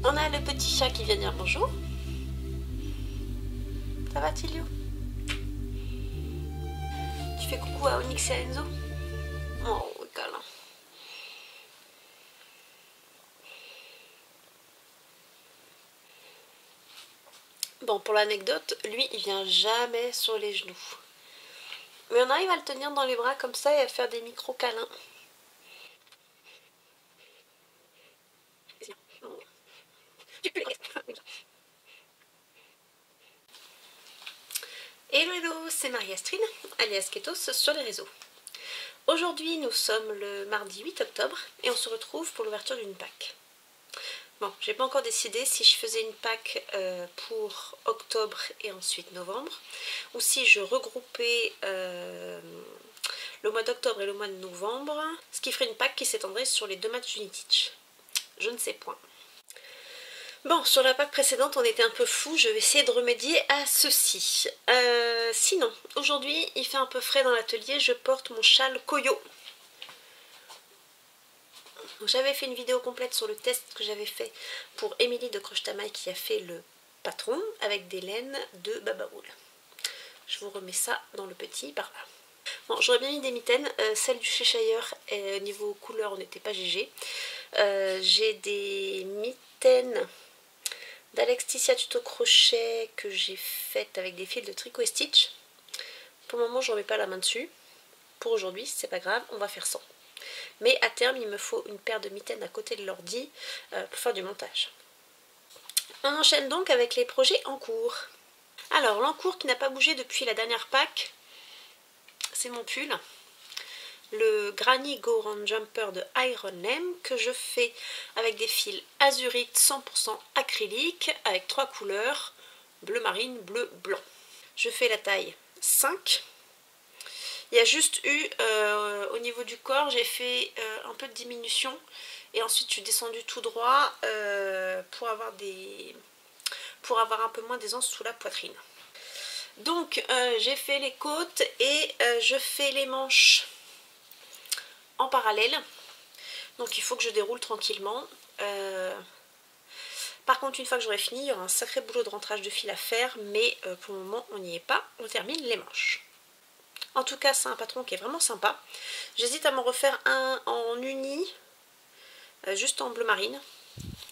On a le petit chat qui vient dire bonjour. Ça va Tilio? Tu fais coucou à Onyx et à Enzo? Oh, câlin. Bon, pour l'anecdote, lui, il vient jamais sur les genoux. Mais on arrive à le tenir dans les bras comme ça et à faire des micro-câlins. Hello hello, c'est Marie-Astrid, alias Ketos sur les réseaux. Aujourd'hui, nous sommes le mardi 8 octobre et on se retrouve pour l'ouverture d'une Pâques. Bon, j'ai pas encore décidé si je faisais une Pâques pour octobre et ensuite novembre, ou si je regroupais le mois d'octobre et le mois de novembre, ce qui ferait une Pâques qui s'étendrait sur les deux matchs d'Uniteach. Je ne sais point. Bon, sur la Pâques précédente, on était un peu fou, je vais essayer de remédier à ceci. Sinon, aujourd'hui, il fait un peu frais dans l'atelier, je porte mon châle Koyo. J'avais fait une vidéo complète sur le test que j'avais fait pour Émilie de Croche-Tamaille qui a fait le patron avec des laines de Babaoul. Je vous remets ça dans le petit par là. Bon, j'aurais bien mis des mitaines, celle du Cheshire, niveau couleur on n'était pas GG. J'ai des mitaines d'Alexticia Tuto Crochet que j'ai faites avec des fils de Tricot et Stitch. Pour le moment je ne remets pas la main dessus. Pour aujourd'hui c'est pas grave, on va faire sans. Mais à terme il me faut une paire de mitaines à côté de l'ordi pour faire du montage. On enchaîne donc avec les projets en cours. Alors l'encours qui n'a pas bougé depuis la dernière Pâques, c'est mon pull. Le Granny Go Round Jumper de Iron Lem que je fais avec des fils azurite 100% acrylique avec 3 couleurs, bleu marine, bleu, blanc. Je fais la taille 5. Il y a juste eu au niveau du corps, j'ai fait un peu de diminution et ensuite je suis descendue tout droit pour avoir un peu moins d'aisance sous la poitrine. Donc j'ai fait les côtes et je fais les manches en parallèle, donc il faut que je déroule tranquillement. Par contre une fois que j'aurai fini, il y aura un sacré boulot de rentrage de fil à faire, mais pour le moment on n'y est pas, on termine les manches. En tout cas c'est un patron qui est vraiment sympa. J'hésite à m'en refaire un en uni, juste en bleu marine,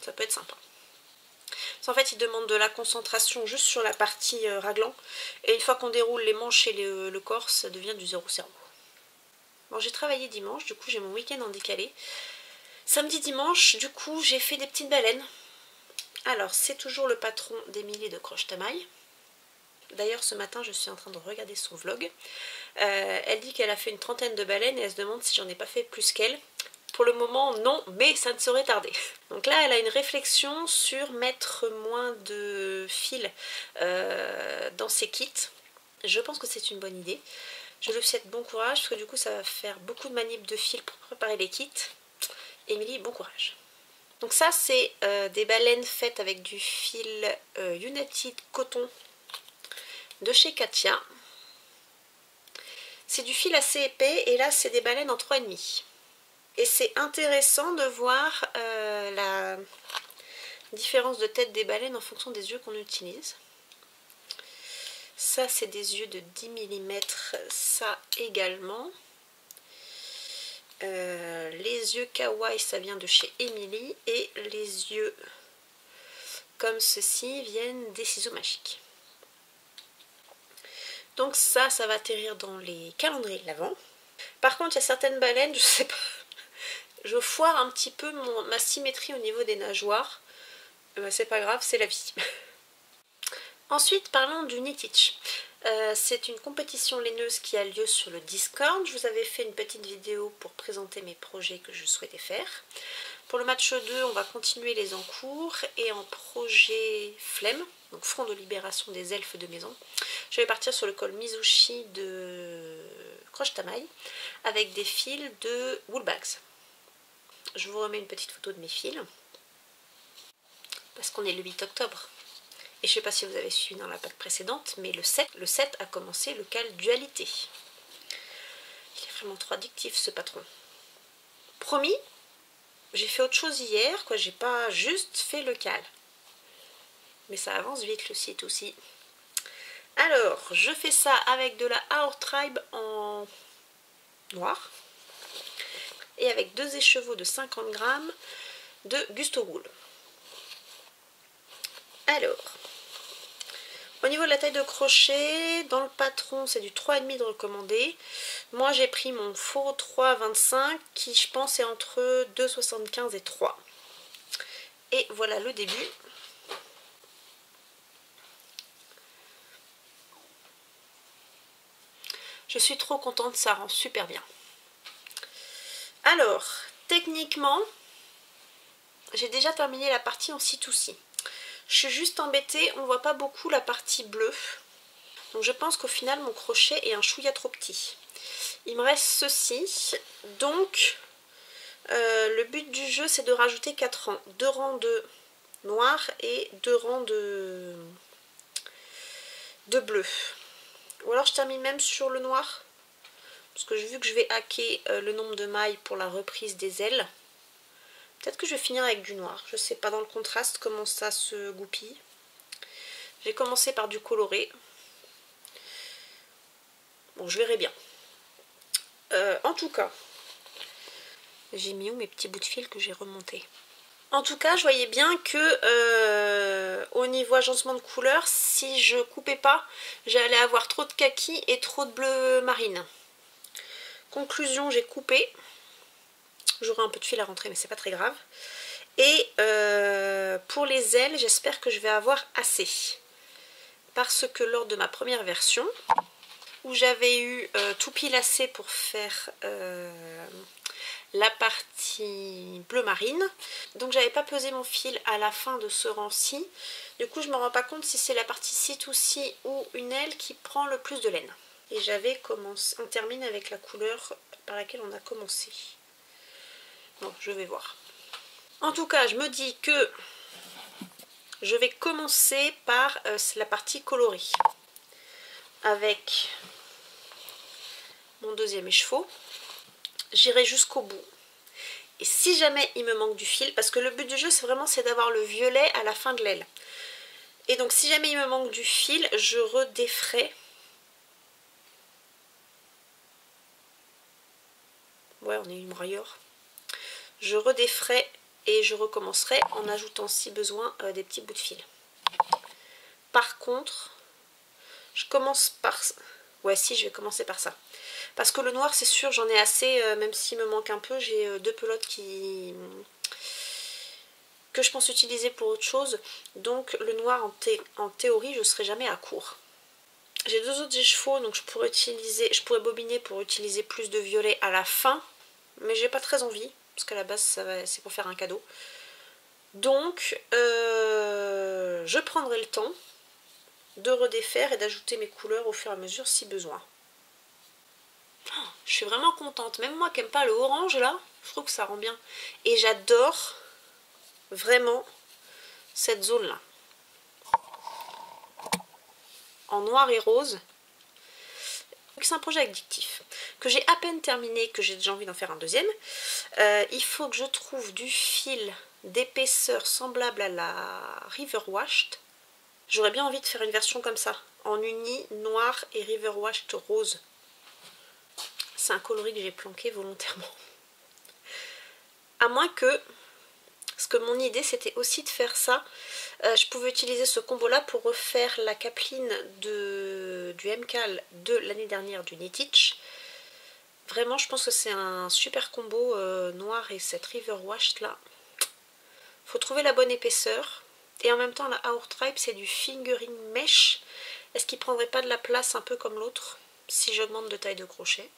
ça peut être sympa. En fait il demande de la concentration juste sur la partie raglan, et une fois qu'on déroule les manches et le corps, ça devient du zéro cerveau. Bon, j'ai travaillé dimanche, du coup j'ai mon week-end en décalé. Samedi, dimanche, du coup j'ai fait des petites baleines. Alors c'est toujours le patron d'Émilie de Croche-Tamaille. D'ailleurs ce matin je suis en train de regarder son vlog. Elle dit qu'elle a fait une trentaine de baleines et elle se demande si j'en ai pas fait plus qu'elle. Pour le moment non, mais ça ne saurait tarder. Donc là elle a une réflexion sur mettre moins de fils dans ses kits. Je pense que c'est une bonne idée. Je lui souhaite bon courage parce que du coup ça va faire beaucoup de manips de fil pour préparer les kits. Émilie, bon courage. Donc ça c'est des baleines faites avec du fil United Coton de chez Katia. C'est du fil assez épais et là c'est des baleines en 3,5. Et c'est intéressant de voir la différence de tête des baleines en fonction des yeux qu'on utilise. Ça c'est des yeux de 10 mm, ça également. Les yeux kawaii ça vient de chez Émilie et les yeux comme ceci viennent des ciseaux magiques. Donc ça va atterrir dans les calendriers de l'Avent. Par contre il y a certaines baleines, je sais pas, je foire un petit peu ma symétrie au niveau des nageoires. C'est pas grave, c'est la vie. Ensuite parlons du Uniteach. C'est une compétition laineuse qui a lieu sur le Discord. Je vous avais fait une petite vidéo pour présenter mes projets que je souhaitais faire. Pour le match 2, on va continuer les encours et en projet flemme, donc front de libération des elfes de maison, je vais partir sur le col Mizushi de Croche-Tamaille avec des fils de Woolbags. Je vous remets une petite photo de mes fils parce qu'on est le 8 octobre. Et je ne sais pas si vous avez suivi dans la Pâques précédente, mais le 7 a commencé le cal dualité. Il est vraiment trop addictif ce patron. Promis, j'ai fait autre chose hier, quoi. J'ai pas juste fait le cal. Mais ça avance vite le site aussi. Alors, je fais ça avec de la Our Tribe en noir. Et avec 2 écheveaux de 50 grammes de Gusto Wool. Alors, au niveau de la taille de crochet, dans le patron c'est du 3,5 de recommandé. Moi j'ai pris mon faux 3,25 qui je pense est entre 2,75 et 3. Et voilà le début. Je suis trop contente, ça rend super bien. Alors, techniquement, j'ai déjà terminé la partie en C2C. Je suis juste embêtée, on voit pas beaucoup la partie bleue. Donc je pense qu'au final mon crochet est un chouïa trop petit. Il me reste ceci. Donc le but du jeu c'est de rajouter 4 rangs. 2 rangs de noir et 2 rangs de bleu. Ou alors je termine même sur le noir. Parce que vu que je vais hacker le nombre de mailles pour la reprise des ailes. Peut-être que je vais finir avec du noir. Je sais pas dans le contraste comment ça se goupille. J'ai commencé par du coloré. Bon, je verrai bien. En tout cas, j'ai mis où mes petits bouts de fil que j'ai remontés. En tout cas, je voyais bien que au niveau agencement de couleurs, si je coupais pas, j'allais avoir trop de kaki et trop de bleu marine. Conclusion, j'ai coupé. J'aurai un peu de fil à rentrer, mais c'est pas très grave. Et pour les ailes, j'espère que je vais avoir assez. Parce que lors de ma première version, où j'avais eu tout pilacé pour faire la partie bleu marine, donc j'avais pas pesé mon fil à la fin de ce rang-ci. Du coup, je me rends pas compte si c'est la partie ci-tout-ci ou une aile qui prend le plus de laine. Et j'avais commencé, on termine avec la couleur par laquelle on a commencé. Bon, je vais voir. En tout cas, je me dis que je vais commencer par la partie colorée. Avec mon deuxième écheveau. J'irai jusqu'au bout. Et si jamais il me manque du fil, parce que le but du jeu c'est vraiment d'avoir le violet à la fin de l'aile. Et donc si jamais il me manque du fil, je redéfrais. Ouais, on est une brailleur. Je redéfrais et je recommencerai en ajoutant si besoin des petits bouts de fil. Par contre, je commence par... Ouais, si, je vais commencer par ça. Parce que le noir, c'est sûr, j'en ai assez, même s'il me manque un peu, j'ai 2 pelotes que je pense utiliser pour autre chose. Donc le noir, en théorie, je ne serai jamais à court. J'ai 2 autres écheveaux, donc je pourrais bobiner pour utiliser plus de violet à la fin. Mais j'ai pas très envie, parce qu'à la base, c'est pour faire un cadeau. Donc, je prendrai le temps de redéfaire et d'ajouter mes couleurs au fur et à mesure si besoin. Oh, je suis vraiment contente. Même moi qui n'aime pas le orange là, je trouve que ça rend bien. Et j'adore vraiment cette zone là. En noir et rose. C'est un projet addictif que j'ai à peine terminé, que j'ai déjà envie d'en faire un deuxième. Il faut que je trouve du fil d'épaisseur semblable à la River Washed. J'aurais bien envie de faire une version comme ça, en uni, noir et River Washed rose. C'est un coloris que j'ai planqué volontairement. À moins que, parce que mon idée c'était aussi de faire ça, je pouvais utiliser ce combo là pour refaire la capeline du MCAL de l'année dernière du Knitich. Vraiment je pense que c'est un super combo noir et cette River Washed là. Faut trouver la bonne épaisseur. Et en même temps la Our Tribe c'est du fingering mesh. Est-ce qu'il prendrait pas de la place un peu comme l'autre si j'augmente de taille de crochet?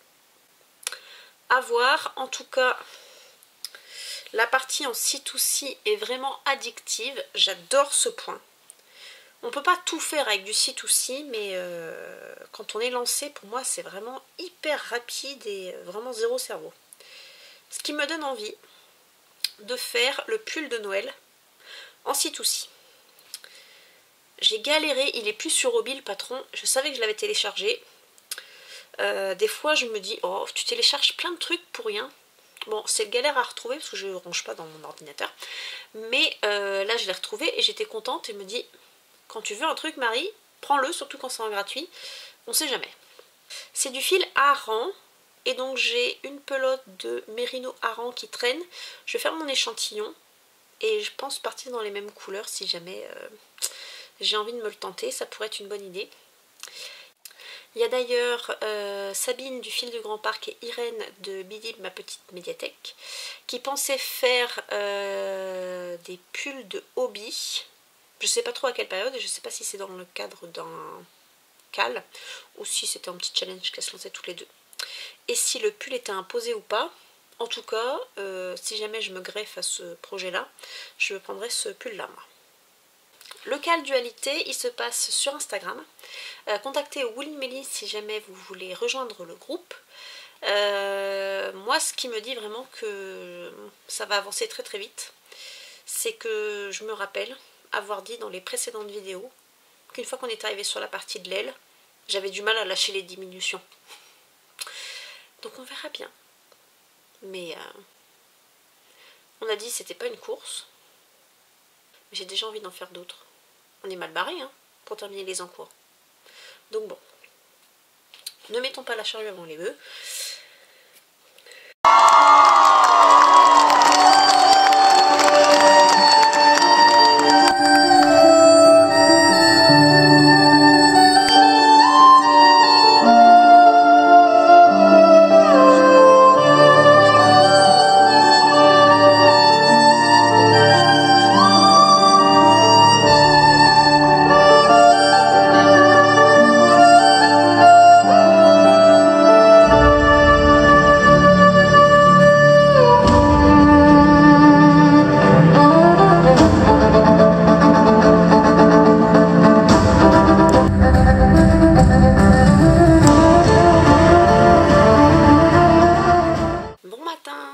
À voir. En tout cas, la partie en C2C est vraiment addictive. J'adore ce point. On peut pas tout faire avec du C2C, mais quand on est lancé, pour moi, c'est vraiment hyper rapide et vraiment zéro cerveau. Ce qui me donne envie de faire le pull de Noël en C2C. J'ai galéré, il est plus sur Hobby le patron. Je savais que je l'avais téléchargé. Des fois, je me dis, oh, tu télécharges plein de trucs pour rien. Bon, c'est galère à retrouver parce que je ne range pas dans mon ordinateur. Mais là, je l'ai retrouvé et j'étais contente et me dit, quand tu veux un truc, Marie, prends-le, surtout quand c'est en gratuit. On sait jamais. C'est du fil Aran. Et donc j'ai une pelote de Mérino Aran qui traîne. Je vais faire mon échantillon. Et je pense partir dans les mêmes couleurs si jamais j'ai envie de me le tenter. Ça pourrait être une bonne idée. Il y a d'ailleurs Sabine du Fil du Grand Parc et Irène de Bidib, ma petite médiathèque, qui pensaient faire des pulls de hobby. Je ne sais pas trop à quelle période et je ne sais pas si c'est dans le cadre d'un cal ou si c'était un petit challenge qu'elles se lançaient toutes les deux. Et si le pull était imposé ou pas. En tout cas, si jamais je me greffe à ce projet-là, je prendrai ce pull-là. Le cal dualité, il se passe sur Instagram. Contactez Willy Melly si jamais vous voulez rejoindre le groupe. Moi, ce qui me dit vraiment que ça va avancer très très vite, c'est que je me rappelle avoir dit dans les précédentes vidéos qu'une fois qu'on est arrivé sur la partie de l'aile, j'avais du mal à lâcher les diminutions. Donc on verra bien. Mais on a dit que c'était pas une course. Mais j'ai déjà envie d'en faire d'autres. On est mal barré hein, pour terminer les encours. Donc bon. Ne mettons pas la charrue avant les bœufs.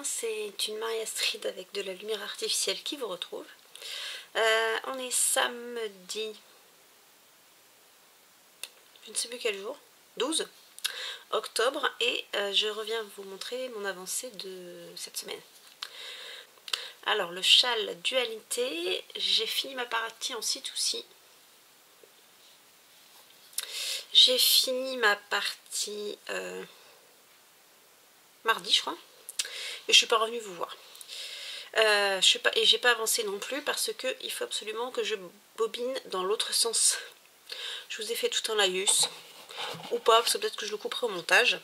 C'est une Marie Astrid avec de la lumière artificielle qui vous retrouve. On est samedi, je ne sais plus quel jour, 12 octobre, et je reviens vous montrer mon avancée de cette semaine. Alors le châle dualité, j'ai fini ma partie en C2C. J'ai fini ma partie mardi je crois. Et je suis pas revenue vous voir. Et j'ai pas avancé non plus parce que il faut absolument que je bobine dans l'autre sens. Je vous ai fait tout un laïus ou pas parce que peut-être que je le couperai au montage.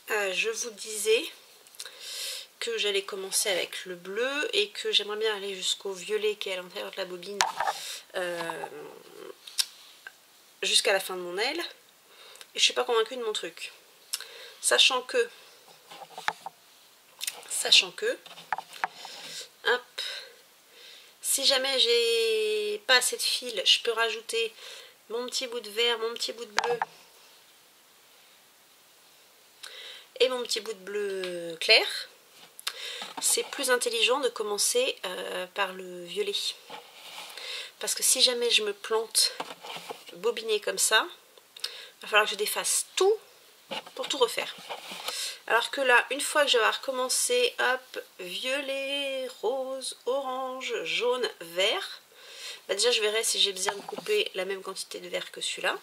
Je vous disais que j'allais commencer avec le bleu et que j'aimerais bien aller jusqu'au violet qui est à l'intérieur de la bobine jusqu'à la fin de mon aile. Et je suis pas convaincue de mon truc, sachant que hop, si jamais j'ai pas assez de fil, je peux rajouter mon petit bout de vert, mon petit bout de bleu et mon petit bout de bleu clair. C'est plus intelligent de commencer par le violet, parce que si jamais je me plante bobiner comme ça, il va falloir que je défasse tout pour tout refaire. Alors que là, une fois que je vais recommencer, hop, violet, rose, orange, jaune, vert, bah déjà je verrai si j'ai besoin de couper la même quantité de vert que celui-là.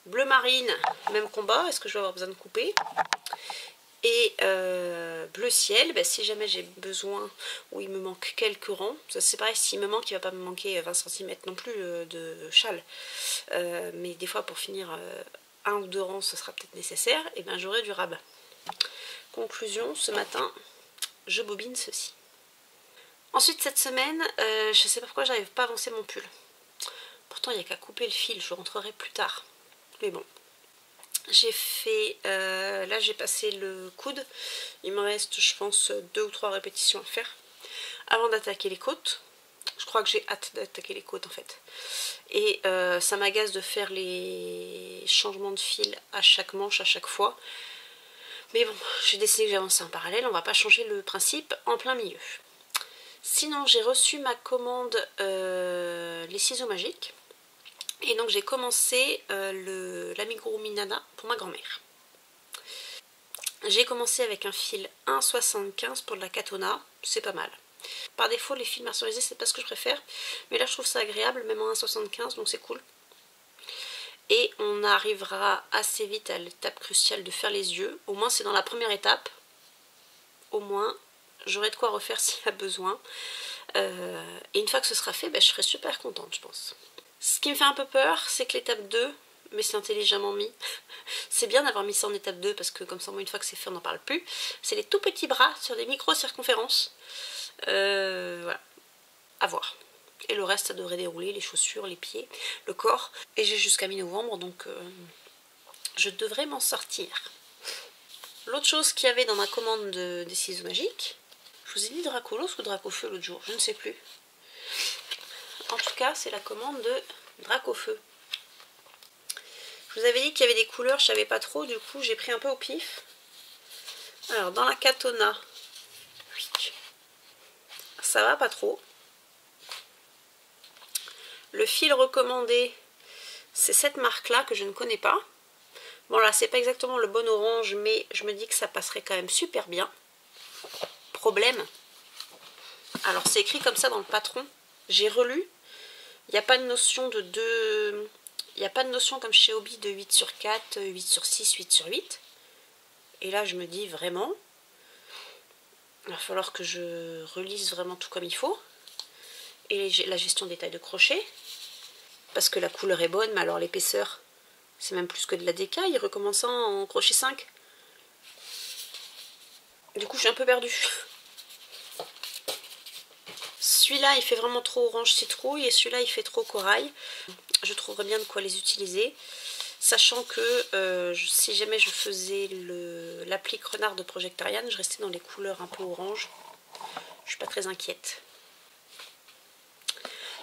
Bleu marine, même combat, est-ce que je vais avoir besoin de couper? Et bleu ciel, bah si jamais j'ai besoin, ou il me manque quelques rangs, c'est pareil, s'il me manque, il ne va pas me manquer 20 cm non plus de châle. Mais des fois pour finir un ou deux rangs, ce sera peut-être nécessaire, et bien j'aurai du rabat. Conclusion, ce matin, je bobine ceci. Ensuite, cette semaine, je ne sais pas pourquoi j'arrive pas à avancer mon pull. Pourtant, il n'y a qu'à couper le fil, je rentrerai plus tard. Mais bon. J'ai fait, là j'ai passé le coude. Il me reste, je pense, 2 ou 3 répétitions à faire avant d'attaquer les côtes. Je crois que j'ai hâte d'attaquer les côtes en fait. Et ça m'agace de faire les changements de fil à chaque manche, à chaque fois. Mais bon, j'ai décidé que j'avançais en parallèle, on va pas changer le principe en plein milieu. Sinon, j'ai reçu ma commande les ciseaux magiques. Et donc j'ai commencé l'amigurumi Nana pour ma grand-mère. J'ai commencé avec un fil 1,75 pour de la Katona, c'est pas mal. Par défaut, les fils mercerisés, c'est pas ce que je préfère, mais là je trouve ça agréable, même en 1,75, donc c'est cool. Et on arrivera assez vite à l'étape cruciale de faire les yeux. Au moins c'est dans la première étape. Au moins j'aurai de quoi refaire s'il y a besoin. Et une fois que ce sera fait, je serai super contente, je pense. Ce qui me fait un peu peur, c'est que l'étape 2, mais c'est intelligemment mis. C'est bien d'avoir mis ça en étape 2 parce que comme ça, une fois que c'est fait, on n'en parle plus. C'est les tout petits bras sur des micro-circonférences. Voilà, à voir. Et le reste, ça devrait dérouler, les chaussures, les pieds, le corps. Et j'ai jusqu'à mi-novembre, donc je devrais m'en sortir. L'autre chose qu'il y avait dans ma commande des ciseaux magiques, je vous ai dit Dracolos ou Dracofeu l'autre jour, je ne sais plus. En tout cas, c'est la commande de Dracofeu. Je vous avais dit qu'il y avait des couleurs, je savais pas trop, du coup j'ai pris un peu au pif. Alors dans la Katona, ça va pas trop. Le fil recommandé, c'est cette marque là que je ne connais pas. Bon là c'est pas exactement le bon orange, mais je me dis que ça passerait quand même super bien. Problème, alors c'est écrit comme ça dans le patron, j'ai relu, il n'y a pas de notion de 2, il n'y a pas de notion comme chez Hobby de 8/4, 8/6, 8/8. Et là je me dis vraiment, il va falloir que je relise vraiment tout comme il faut. Et la gestion des tailles de crochet, parce que la couleur est bonne, mais alors l'épaisseur, c'est même plus que de la DK, il recommence ça en crochet 5. Du coup je suis un peu perdue. Celui-là il fait vraiment trop orange citrouille et celui-là il fait trop corail. Je trouverais bien de quoi les utiliser. Sachant que si jamais je faisais l'applique renard de Projectarian, je restais dans les couleurs un peu orange. Je suis pas très inquiète.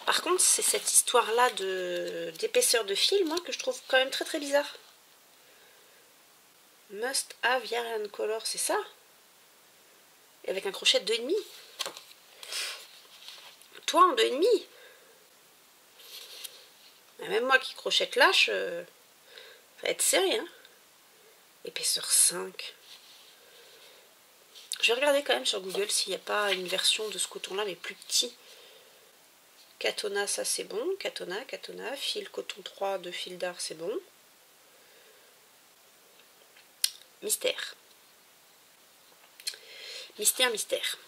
Par contre, c'est cette histoire-là d'épaisseur de fil, moi, que je trouve quand même très très bizarre. Must have yarn color, c'est ça? Et avec un crochet de 2,5. Toi en 2,5. Même moi qui crochette lâche, ça va être serré, hein. Épaisseur 5. Je vais regarder quand même sur Google s'il n'y a pas une version de ce coton-là, mais plus petit. Katona, ça c'est bon. Katona. Fil coton 3 de fil d'art, c'est bon. Mystère. Mystère.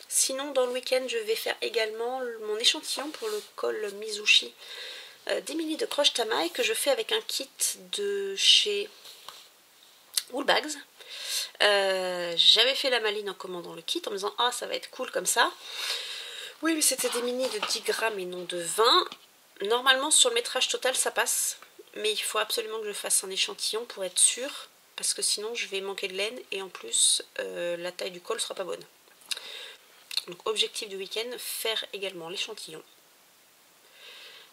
Sinon, dans le week-end, je vais faire également mon échantillon pour le col Mizushi d'Emily de Croche Tamaï que je fais avec un kit de chez Woolbags. J'avais fait la maline en commandant le kit en me disant ah ça va être cool comme ça. Oui, mais c'était des mini de 10 grammes et non de 20. Normalement sur le métrage total ça passe, mais il faut absolument que je fasse un échantillon pour être sûr, parce que sinon je vais manquer de laine et en plus la taille du col sera pas bonne. Donc objectif du week-end, faire également l'échantillon.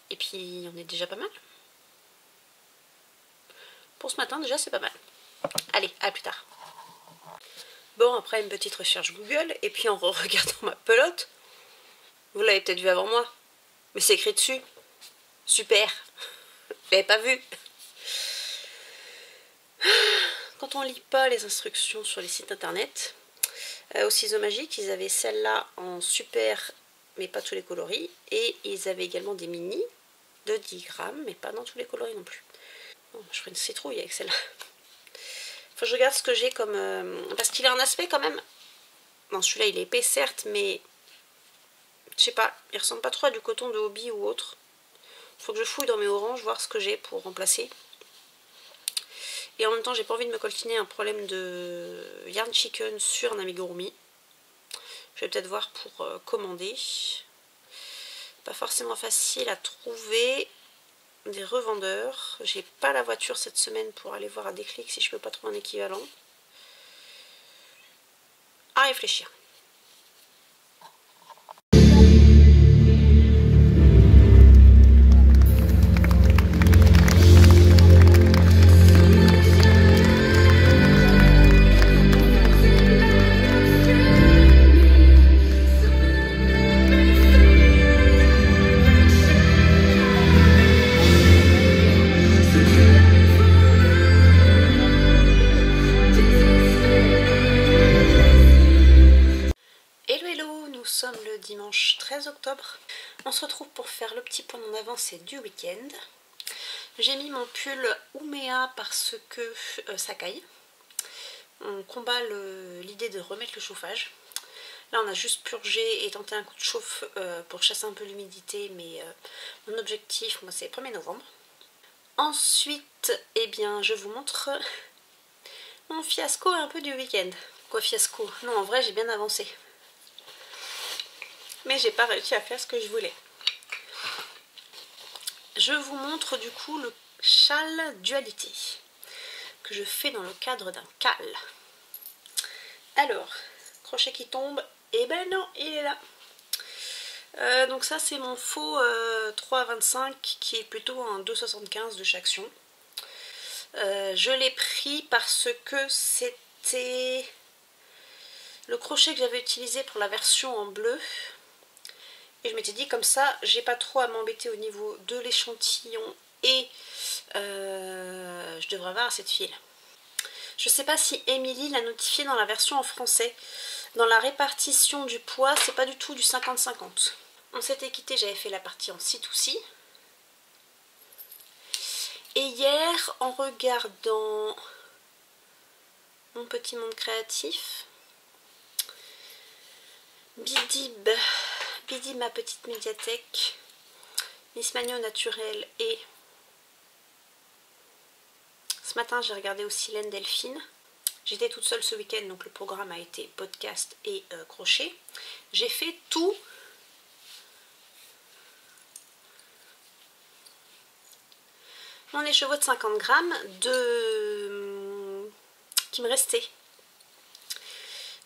Et puis on est déjà pas mal. Pour ce matin déjà c'est pas mal. Allez, à plus tard. Bon, après une petite recherche Google, et puis en regardant ma pelote, vous l'avez peut-être vu avant moi, mais c'est écrit dessus. Super. Vous l'avez pas vu. Quand on lit pas les instructions sur les sites internet, au ciseau magique, ils avaient celle-là en super, mais pas tous les coloris, et ils avaient également des mini de 10 grammes, mais pas dans tous les coloris non plus. Bon, je ferai une citrouille avec celle-là. Faut que je regarde ce que j'ai comme... parce qu'il a un aspect quand même... Non, celui-là il est épais certes, mais... Je sais pas, il ressemble pas trop à du coton de Hobby ou autre. Faut que je fouille dans mes oranges, voir ce que j'ai pour remplacer. Et en même temps, j'ai pas envie de me coltiner un problème de yarn chicken sur un amigurumi. Je vais peut-être voir pour commander. Pas forcément facile à trouver des revendeurs. J'ai pas la voiture cette semaine pour aller voir à Déclic si je peux pas trouver un équivalent. À réfléchir. dimanche 13 octobre. On se retrouve pour faire le petit point en avancée du week-end. J'ai mis mon pull Ouméa parce que ça caille. On combat l'idée de remettre le chauffage. Là on a juste purgé et tenté un coup de chauffe pour chasser un peu l'humidité, mais mon objectif moi c'est 1er novembre. Ensuite, eh bien, je vous montre mon fiasco un peu du week-end. Quoi fiasco? Non, en vrai j'ai bien avancé. Mais j'ai pas réussi à faire ce que je voulais. Je vous montre du coup le châle dualité que je fais dans le cadre d'un cal. Alors, crochet qui tombe, et ben non, il est là. Donc ça c'est mon faux 3,25 qui est plutôt un 2,75 de chaque action. Je l'ai pris parce que c'était le crochet que j'avais utilisé pour la version en bleu. Et je m'étais dit comme ça, j'ai pas trop à m'embêter au niveau de l'échantillon et je devrais avoir assez de fil. Je sais pas si Émilie l'a notifié dans la version en français. Dans la répartition du poids, c'est pas du tout du 50-50. On s'était quitté, j'avais fait la partie en C2C. Et hier, en regardant mon petit monde créatif, Bidib ma petite médiathèque, Miss Magno Naturel et ce matin j'ai regardé aussi Laine Delphine. J'étais toute seule ce week-end donc le programme a été podcast et crochet. J'ai fait tout mon écheveau de 50 grammes qui me restait.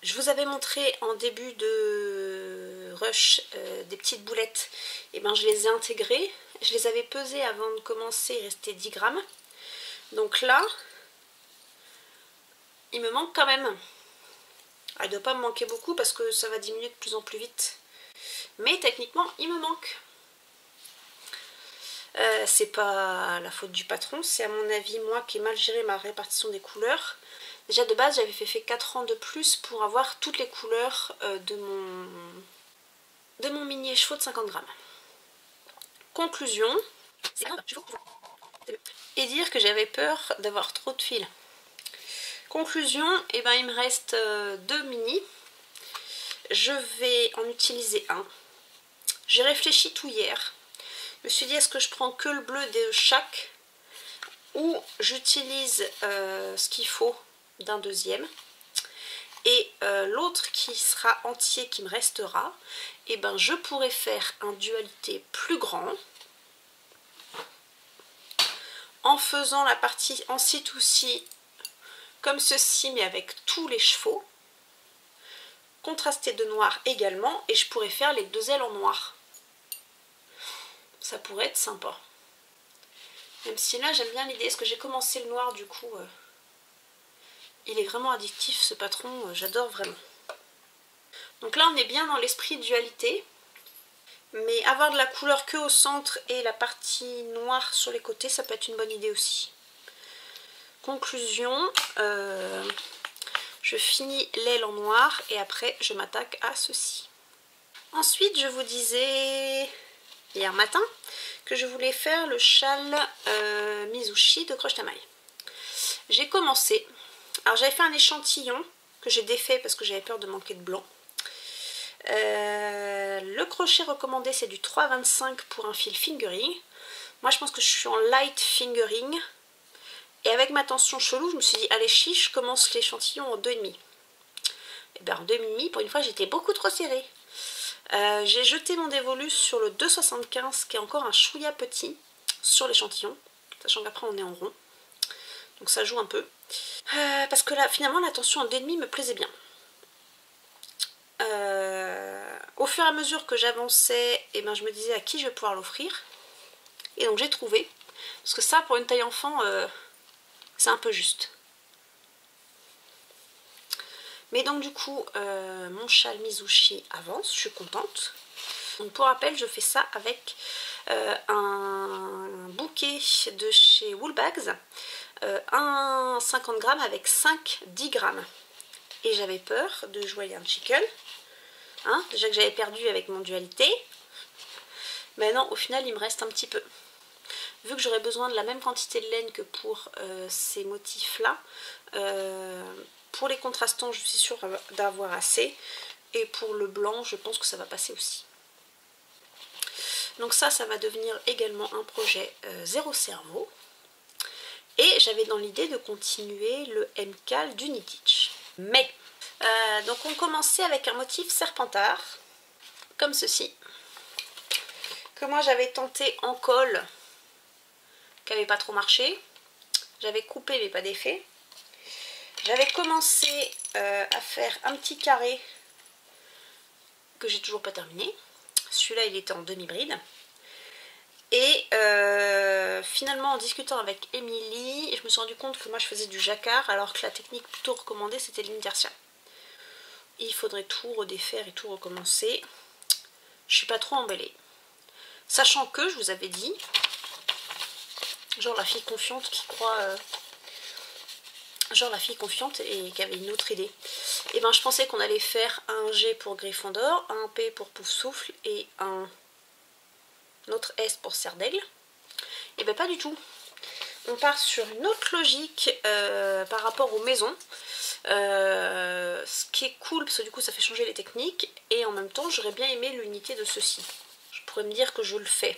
Je vous avais montré en début de rush des petites boulettes, et ben je les ai intégrées. Je les avais pesées avant de commencer, il restait 10 grammes. Donc là, il me manque quand même. Elle ne doit pas me manquer beaucoup parce que ça va diminuer de plus en plus vite. Mais techniquement, il me manque. C'est pas la faute du patron, c'est à mon avis moi qui ai mal géré ma répartition des couleurs. Déjà de base j'avais fait 4 ans de plus pour avoir toutes les couleurs de mon mini écheveau de 50 grammes. Conclusion, et dire que j'avais peur d'avoir trop de fil. Conclusion, et ben il me reste 2 mini. Je vais en utiliser un. J'ai réfléchi tout hier. Je me suis dit est-ce que je prends que le bleu de chaque ou j'utilise ce qu'il faut d'un deuxième et l'autre qui sera entier qui me restera, et ben je pourrais faire un dualité plus grand en faisant la partie en C2C comme ceci mais avec tous les chevaux contrasté de noir également, et je pourrais faire les 2 ailes en noir. Ça pourrait être sympa. Même si là j'aime bien l'idée, parce que j'ai commencé le noir du coup. Il est vraiment addictif ce patron, j'adore vraiment. Donc là on est bien dans l'esprit dualité. Mais avoir de la couleur que au centre et la partie noire sur les côtés, ça peut être une bonne idée aussi. Conclusion, je finis l'aile en noir et après je m'attaque à ceci. Ensuite je vous disais hier matin que je voulais faire le châle Mizushi de Croche Tamaï. J'ai commencé, alors j'avais fait un échantillon que j'ai défait parce que j'avais peur de manquer de blanc. Le crochet recommandé c'est du 3,25 pour un fil fingering. Moi je pense que je suis en light fingering et avec ma tension chelou je me suis dit allez chiche, je commence l'échantillon en 2,5. Et bien en 2,5 pour une fois j'étais beaucoup trop serrée. J'ai jeté mon dévolu sur le 2,75 qui est encore un chouïa petit sur l'échantillon, sachant qu'après on est en rond, donc ça joue un peu. Parce que là finalement la tension en 2,5 me plaisait bien. Au fur et à mesure que j'avançais, eh ben, je me disais à qui je vais pouvoir l'offrir. Et donc j'ai trouvé. Parce que ça, pour une taille enfant, c'est un peu juste. Mais donc du coup, mon châle Mizushi avance, je suis contente. Donc pour rappel, je fais ça avec un bouquet de chez Woolbags. Un 50 grammes avec 5-10 grammes. Et j'avais peur de jouer un chicken. Hein, déjà que j'avais perdu avec mon dualité. Mais non, au final, il me reste un petit peu. Vu que j'aurais besoin de la même quantité de laine que pour ces motifs-là, pour les contrastants, je suis sûre d'avoir assez. Et pour le blanc, je pense que ça va passer aussi. Donc ça va devenir également un projet zéro cerveau. Et j'avais dans l'idée de continuer le MCAL du Knitich. Mais, donc on commençait avec un motif serpentard, comme ceci, que moi j'avais tenté en colle, qui n'avait pas trop marché. J'avais coupé mais pas d'effet. J'avais commencé à faire un petit carré que j'ai toujours pas terminé. Celui-là il était en demi-bride. Et finalement en discutant avec Émilie, je me suis rendu compte que moi je faisais du jacquard alors que la technique plutôt recommandée c'était l'intertia. Il faudrait tout redéfaire et tout recommencer. Je suis pas trop emballée. Sachant que je vous avais dit, genre la fille confiante qui croit... genre la fille confiante et qui avait une autre idée. Et ben je pensais qu'on allait faire un G pour Gryffondor, un P pour Poufsouffle et un autre S pour Serre d'Aigle. Et ben pas du tout. On part sur une autre logique par rapport aux maisons. Ce qui est cool parce que du coup ça fait changer les techniques. Et en même temps j'aurais bien aimé l'unité de ceci. Je pourrais me dire que je le fais.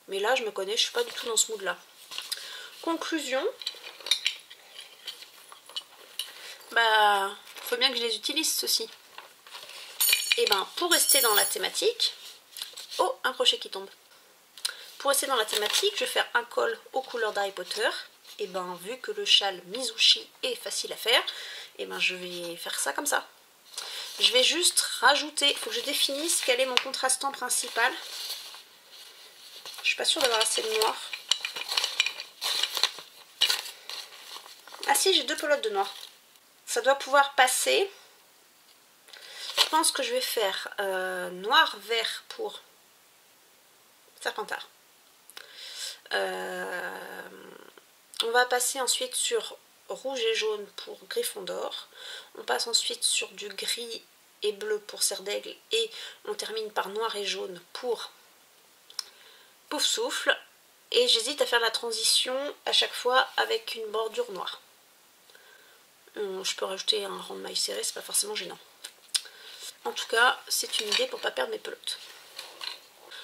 Mais là je me connais, je suis pas du tout dans ce mood là. Conclusion. Bah, faut bien que je les utilise ceux-ci. Et ben, pour rester dans la thématique... Oh, un crochet qui tombe. Pour rester dans la thématique, je vais faire un col aux couleurs d'Harry Potter. Et ben, vu que le châle Mizushi est facile à faire, et ben je vais faire ça comme ça. Je vais juste rajouter, il faut que je définisse quel est mon contrastant principal. Je suis pas sûre d'avoir assez de noir. Ah si, j'ai 2 pelotes de noir. Ça doit pouvoir passer. Je pense que je vais faire noir-vert pour Serpentard. On va passer ensuite sur rouge et jaune pour Gryffondor. On passe ensuite sur du gris et bleu pour Serre d'Aigle. Et on termine par noir et jaune pour Poufsouffle. Et j'hésite à faire la transition à chaque fois avec une bordure noire. Je peux rajouter un rang de maille serré, c'est pas forcément gênant. En tout cas, c'est une idée pour pas perdre mes pelotes.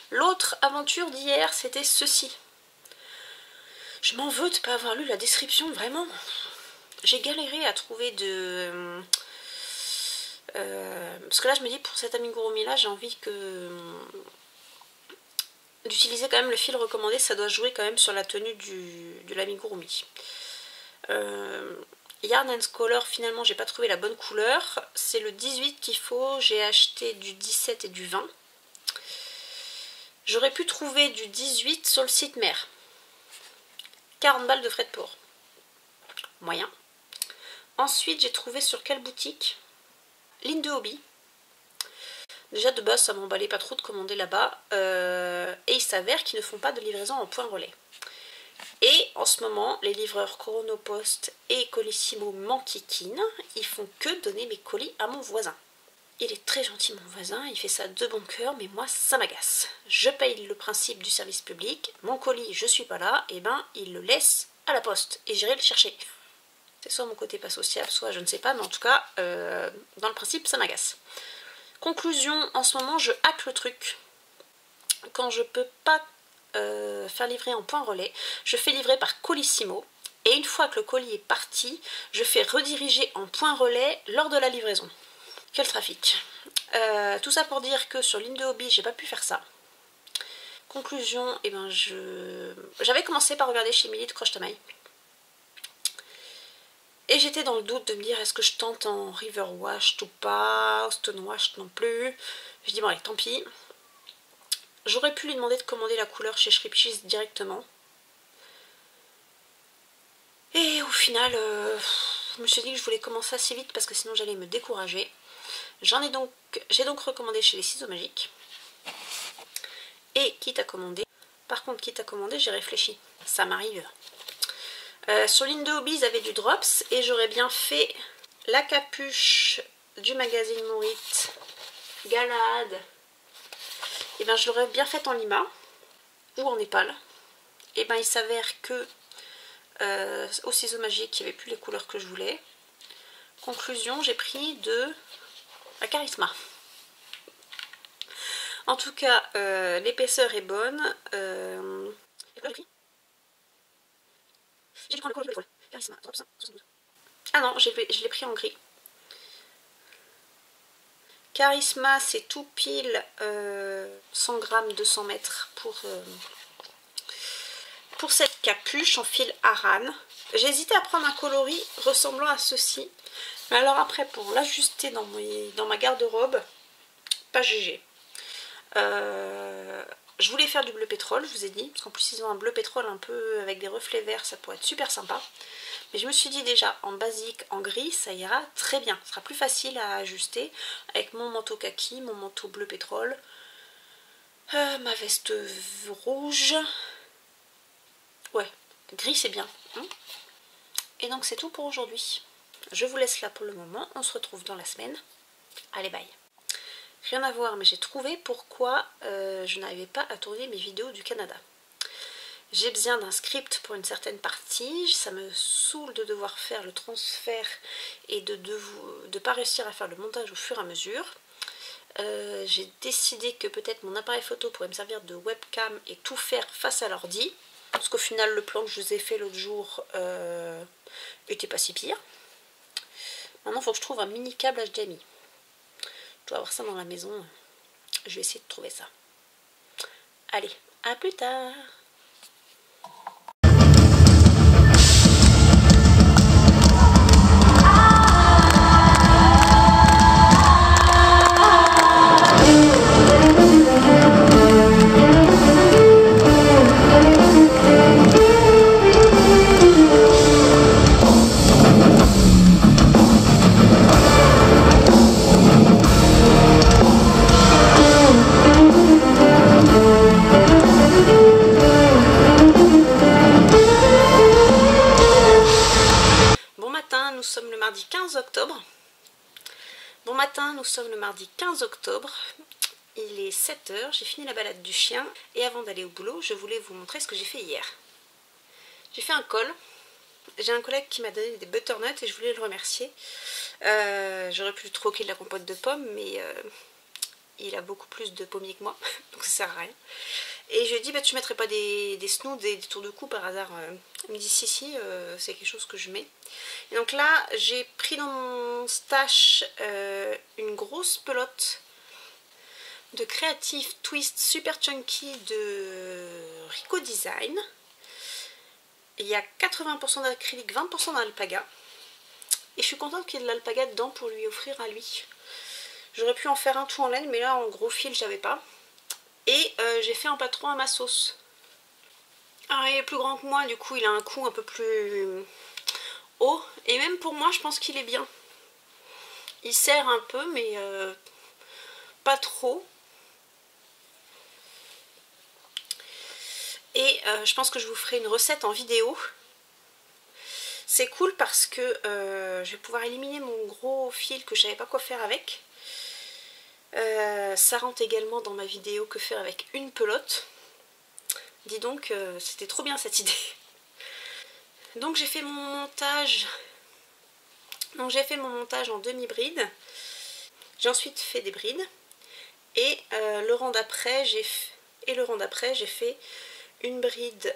L'autre aventure d'hier, c'était ceci. Je m'en veux de pas avoir lu la description, vraiment. J'ai galéré à trouver de... parce que là, je me dis, pour cet amigurumi là, j'ai envie d'utiliser quand même le fil recommandé, ça doit jouer quand même sur la tenue de l'amigurumi. Yarn and Color, finalement j'ai pas trouvé la bonne couleur. C'est le 18 qu'il faut, j'ai acheté du 17 et du 20. J'aurais pu trouver du 18 sur le site mère. 40 balles de frais de port. Moyen. Ensuite j'ai trouvé sur quelle boutique? Ligne de Hobby. Déjà de base ça m'emballait pas trop de commander là-bas. Et il s'avère qu'ils ne font pas de livraison en point relais. Et en ce moment, les livreurs Chronopost et Colissimo m'enquiquinent. Ils font que donner mes colis à mon voisin. Il est très gentil mon voisin, il fait ça de bon cœur, mais moi ça m'agace. Je paye le principe du service public, mon colis je suis pas là, et ben il le laisse à la poste et j'irai le chercher. C'est soit mon côté pas sociable, soit je ne sais pas, mais en tout cas, dans le principe ça m'agace. Conclusion, en ce moment je hack le truc. Quand je peux pas faire livrer en point relais, je fais livrer par Colissimo et une fois que le colis est parti, je fais rediriger en point relais lors de la livraison. Quel trafic. Tout ça pour dire que sur Ligne de Hobby, j'ai pas pu faire ça. Conclusion, eh ben j'avais commencé par regarder chez Émilie de Croche ta maille. Et j'étais dans le doute de me dire est-ce que je tente en River Wash ou pas, Stone Wash non plus. Je dis bon allez, tant pis. J'aurais pu lui demander de commander la couleur chez Shripcheese directement. Et au final, je me suis dit que je voulais commencer assez vite parce que sinon j'allais me décourager. J'ai donc recommandé chez les Ciseaux Magiques. Et quitte à commander, par contre quitte à commander, j'ai réfléchi. Ça m'arrive. Sur Ligne de Hobby, ils avaient du Drops et j'aurais bien fait la capuche du magazine Mourite galade. Et ben je l'aurais bien faite en lima ou en népal. Et ben il s'avère que au ciseau magique il n'y avait plus les couleurs que je voulais. Conclusion, j'ai pris de la Charisma. En tout cas, l'épaisseur est bonne. J'ai dû prendre le couleur de l'étoile. Charisma, 3%, ah non, je l'ai pris en gris. Charisma, c'est tout pile 100 grammes, 200 mètres pour cette capuche en fil Aran. J'ai hésité à prendre un coloris ressemblant à ceci. Mais alors après, pour l'ajuster dans ma garde-robe, pas GG. Je voulais faire du bleu pétrole, je vous ai dit, parce qu'en plus ils ont un bleu pétrole un peu avec des reflets verts, ça pourrait être super sympa. Mais je me suis dit déjà, en basique, en gris, ça ira très bien. Ce sera plus facile à ajuster avec mon manteau kaki, mon manteau bleu pétrole, ma veste rouge. Ouais, gris c'est bien. Et donc c'est tout pour aujourd'hui. Je vous laisse là pour le moment, on se retrouve dans la semaine. Allez, bye. Rien à voir, mais j'ai trouvé pourquoi je n'arrivais pas à tourner mes vidéos du Canada. J'ai besoin d'un script pour une certaine partie, ça me saoule de devoir faire le transfert et de pas réussir à faire le montage au fur et à mesure. J'ai décidé que peut-être mon appareil photo pourrait me servir de webcam et tout faire face à l'ordi. Parce qu'au final le plan que je vous ai fait l'autre jour était pas si pire. Maintenant il faut que je trouve un mini câble HDMI. Je dois avoir ça dans la maison. Je vais essayer de trouver ça. Allez, à plus tard. Nous sommes le mardi 15 octobre. Bon matin, nous sommes le mardi 15 octobre. Il est 7 h, j'ai fini la balade du chien. Et avant d'aller au boulot, je voulais vous montrer ce que j'ai fait hier. J'ai fait un col. J'ai un collègue qui m'a donné des butternuts et je voulais le remercier. J'aurais pu le troquer de la compote de pommes, mais il a beaucoup plus de pommiers que moi, donc ça sert à rien. Et je lui ai dit, bah, tu mettrais pas des snoods et des tours de cou par hasard? Il me dit si, c'est quelque chose que je mets. Et donc là, j'ai pris dans mon stash une grosse pelote de Creative Twist Super Chunky de Rico Design. Il y a 80% d'acrylique, 20% d'alpaga. Et je suis contente qu'il y ait de l'alpaga dedans pour lui offrir à lui. J'aurais pu en faire un tout en laine, mais là en gros fil j'avais pas. Et j'ai fait un patron à ma sauce. Alors il est plus grand que moi, du coup il a un cou un peu plus haut. Et même pour moi je pense qu'il est bien. Il serre un peu mais pas trop. Et je pense que je vous ferai une recette en vidéo. C'est cool parce que je vais pouvoir éliminer mon gros fil que je savais pas quoi faire avec. Ça rentre également dans ma vidéo que faire avec une pelote. Dis donc, c'était trop bien cette idée. Donc j'ai fait mon montage. Donc j'ai fait mon montage en demi-bride. J'ai ensuite fait des brides. Et le rang d'après, j'ai fait une bride.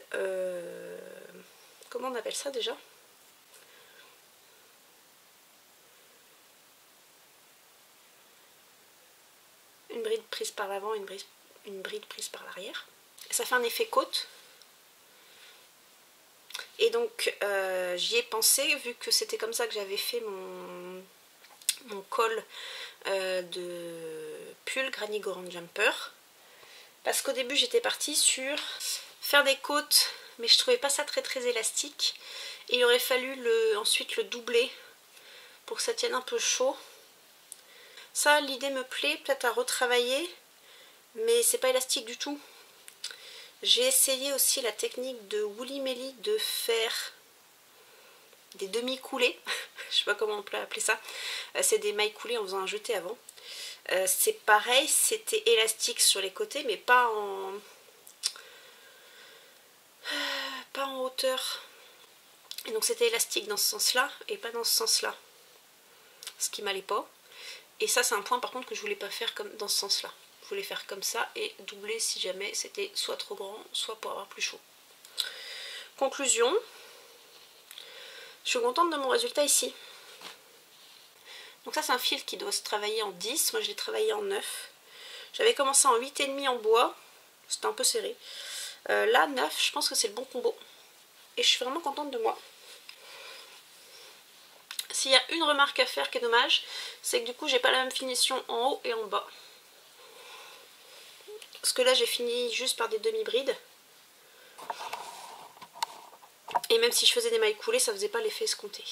Comment on appelle ça déjà? Une bride prise par l'avant, une bride prise par l'arrière. Ça fait un effet côte. Et donc j'y ai pensé, vu que c'était comme ça que j'avais fait mon col de pull Granny Goran Jumper. Parce qu'au début j'étais partie sur faire des côtes, mais je trouvais pas ça très élastique. Et il aurait fallu ensuite le doubler pour que ça tienne un peu chaud. Ça, l'idée me plaît, peut-être à retravailler, mais c'est pas élastique du tout. J'ai essayé aussi la technique de Woolly Melly de faire des demi-coulées. Je sais pas comment on peut appeler ça. C'est des mailles coulées en faisant un jeté avant. C'est pareil, c'était élastique sur les côtés mais pas en hauteur. Et donc c'était élastique dans ce sens là et pas dans ce sens là, ce qui m'allait pas. Et ça c'est un point par contre que je voulais pas faire comme dans ce sens là. Je voulais faire comme ça et doubler si jamais c'était soit trop grand soit pour avoir plus chaud. Conclusion, je suis contente de mon résultat ici. Donc ça c'est un fil qui doit se travailler en 10, moi je l'ai travaillé en 9. J'avais commencé en 8,5 en bois, c'était un peu serré. Là 9, je pense que c'est le bon combo. Et je suis vraiment contente de moi. S'il y a une remarque à faire qui est dommage, c'est que du coup j'ai pas la même finition en haut et en bas. Parce que là j'ai fini juste par des demi-brides. Et même si je faisais des mailles coulées, ça faisait pas l'effet escompté.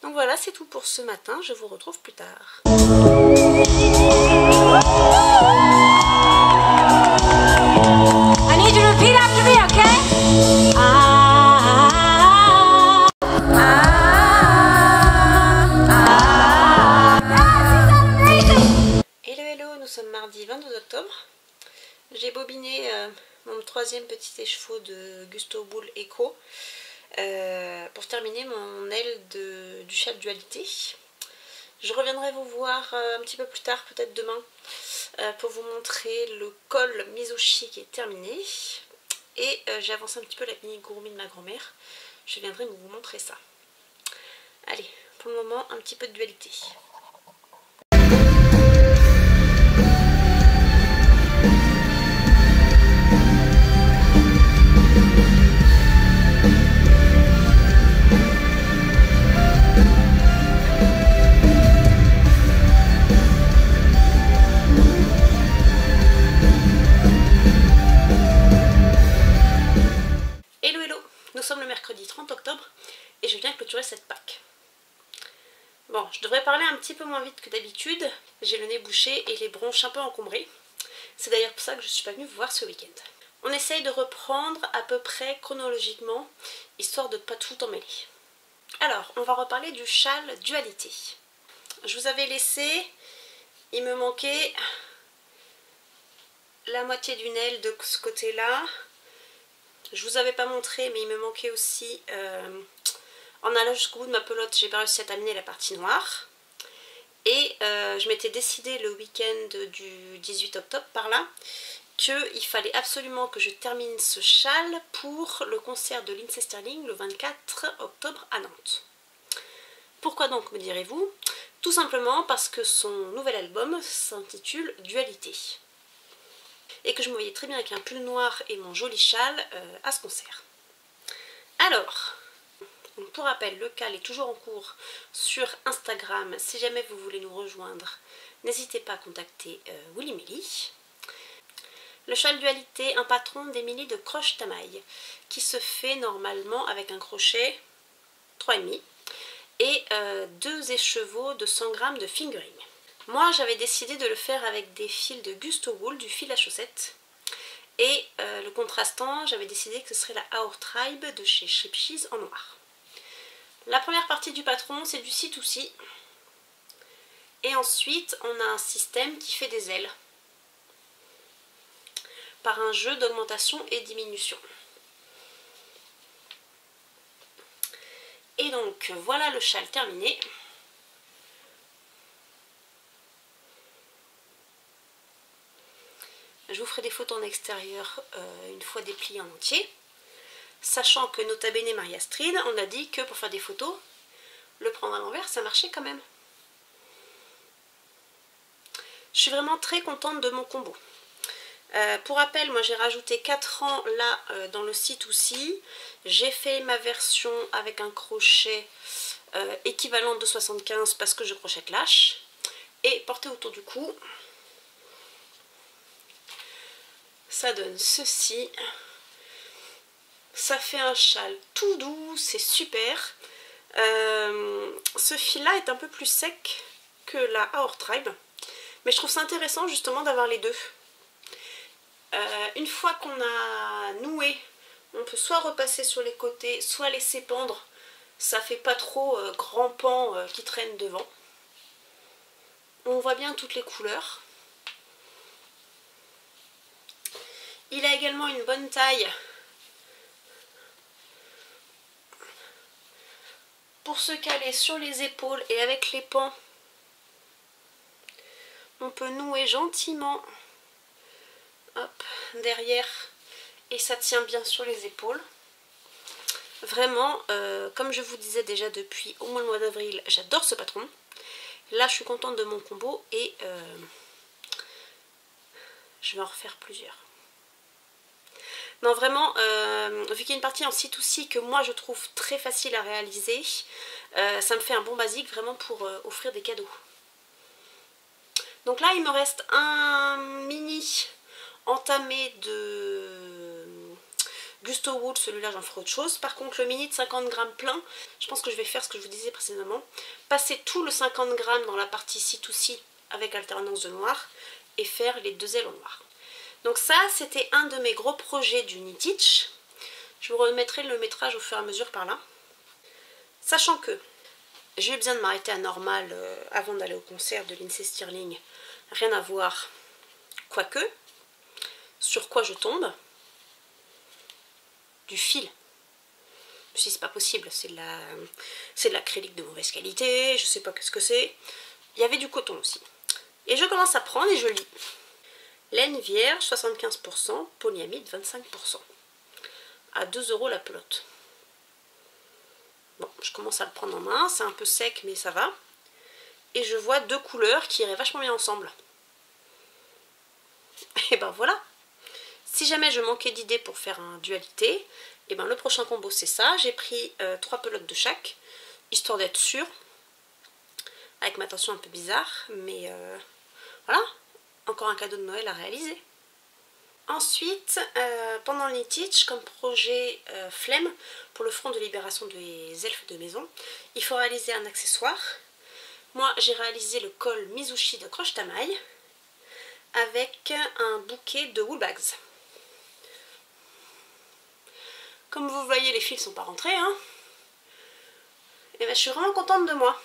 Donc voilà, c'est tout pour ce matin. Je vous retrouve plus tard. I need you to repeat after me, okay? Hello, hello, nous sommes mardi 22 octobre. J'ai bobiné mon troisième petit écheveau de Gusto Bull Eco pour terminer mon aile du châle dualité. Je reviendrai vous voir un petit peu plus tard, peut-être demain, pour vous montrer le col Mizushi qui est terminé. Et j'ai avancé un petit peu la mini gourmi de ma grand-mère. Je viendrai vous montrer ça. Allez, pour le moment, un petit peu de dualité. Nous sommes le mercredi 30 octobre et je viens clôturer cette Pâques. Bon, je devrais parler un petit peu moins vite que d'habitude. J'ai le nez bouché et les bronches un peu encombrées. C'est d'ailleurs pour ça que je ne suis pas venue vous voir ce week-end. On essaye de reprendre à peu près chronologiquement, histoire de ne pas tout emmêler. Alors, on va reparler du châle dualité. Je vous avais laissé, il me manquait la moitié d'une aile de ce côté-là. Je vous avais pas montré, mais il me manquait aussi, en allant jusqu'au bout de ma pelote, j'ai pas réussi à terminer la partie noire. Et je m'étais décidé le week-end du 18 octobre, par là, qu'il fallait absolument que je termine ce châle pour le concert de Lindsey Stirling le 24 octobre à Nantes. Pourquoi donc, me direz-vous? Tout simplement parce que son nouvel album s'intitule Dualité. Et que je me voyais très bien avec un pull noir et mon joli châle à ce concert. Alors, pour rappel, le cal est toujours en cours sur Instagram. Si jamais vous voulez nous rejoindre, n'hésitez pas à contacter Willy Melly. Le châle dualité, un patron d'Émilie de Croche-Tamaille, qui se fait normalement avec un crochet 3,5 et 2 écheveaux de 100 g de fingering. Moi j'avais décidé de le faire avec des fils de Gusto Wool, du fil à chaussettes. Et le contrastant, j'avais décidé que ce serait la Our Tribe de chez Strip Cheese en noir. La première partie du patron, c'est du C2C. Et ensuite, on a un système qui fait des ailes. Par un jeu d'augmentation et diminution. Et donc, voilà le châle terminé. Je vous ferai des photos en extérieur une fois dépliées en entier. Sachant que nota bene Marie Astrid, on a dit que pour faire des photos, le prendre à l'envers, ça marchait quand même. Je suis vraiment très contente de mon combo. Pour rappel, moi j'ai rajouté 4 rangs là dans le C2C. J'ai fait ma version avec un crochet équivalent de 75 parce que je crochette lâche. Et porté autour du cou. Ça donne ceci. Ça fait un châle tout doux, c'est super. Ce fil là est un peu plus sec que la Our Tribe, mais je trouve ça intéressant justement d'avoir les deux. Une fois qu'on a noué, on peut soit repasser sur les côtés, soit laisser pendre. Ça fait pas trop grand pan qui traîne devant. On voit bien toutes les couleurs. Il a également une bonne taille pour se caler sur les épaules et avec les pans. On peut nouer gentiment, hop, derrière, et ça tient bien sur les épaules. Vraiment, comme je vous disais déjà depuis au moins le mois d'avril, j'adore ce patron. Là, je suis contente de mon combo et je vais en refaire plusieurs. Non, vraiment, vu qu'il y a une partie en C2C que moi je trouve très facile à réaliser, ça me fait un bon basique vraiment pour offrir des cadeaux. Donc là, il me reste un mini entamé de Gusto Wool, celui-là j'en ferai autre chose. Par contre, le mini de 50 grammes plein, je pense que je vais faire ce que je vous disais précédemment, passer tout le 50 grammes dans la partie C2C avec alternance de noir et faire les 2 ailes en noir. Donc ça, c'était un de mes gros projets du Knit-Itch. Je vous remettrai le métrage au fur et à mesure par là. Sachant que j'ai eu besoin de m'arrêter à Normal avant d'aller au concert de Lindsey Stirling. Rien à voir. Quoique, sur quoi je tombe? Du fil. Si c'est pas possible, c'est de l'acrylique de mauvaise qualité, je sais pas ce que c'est. Il y avait du coton aussi. Et je commence à prendre et je lis. Laine vierge 75%, polyamide 25%. À 2 € la pelote. Bon, je commence à le prendre en main, c'est un peu sec mais ça va. Et je vois 2 couleurs qui iraient vachement bien ensemble. Et ben voilà. Si jamais je manquais d'idées pour faire un dualité, et ben le prochain combo c'est ça. J'ai pris 3 pelotes de chaque, histoire d'être sûre. Avec ma tension un peu bizarre, mais voilà. Encore un cadeau de Noël à réaliser. Ensuite, pendant le Knit-Itch, comme projet flemme, pour le front de libération des elfes de maison, il faut réaliser un accessoire. Moi, j'ai réalisé le col Mizushi de Croche Tamaille avec un bouquet de wool bags. Comme vous voyez, les fils ne sont pas rentrés, hein. Et ben, je suis vraiment contente de moi.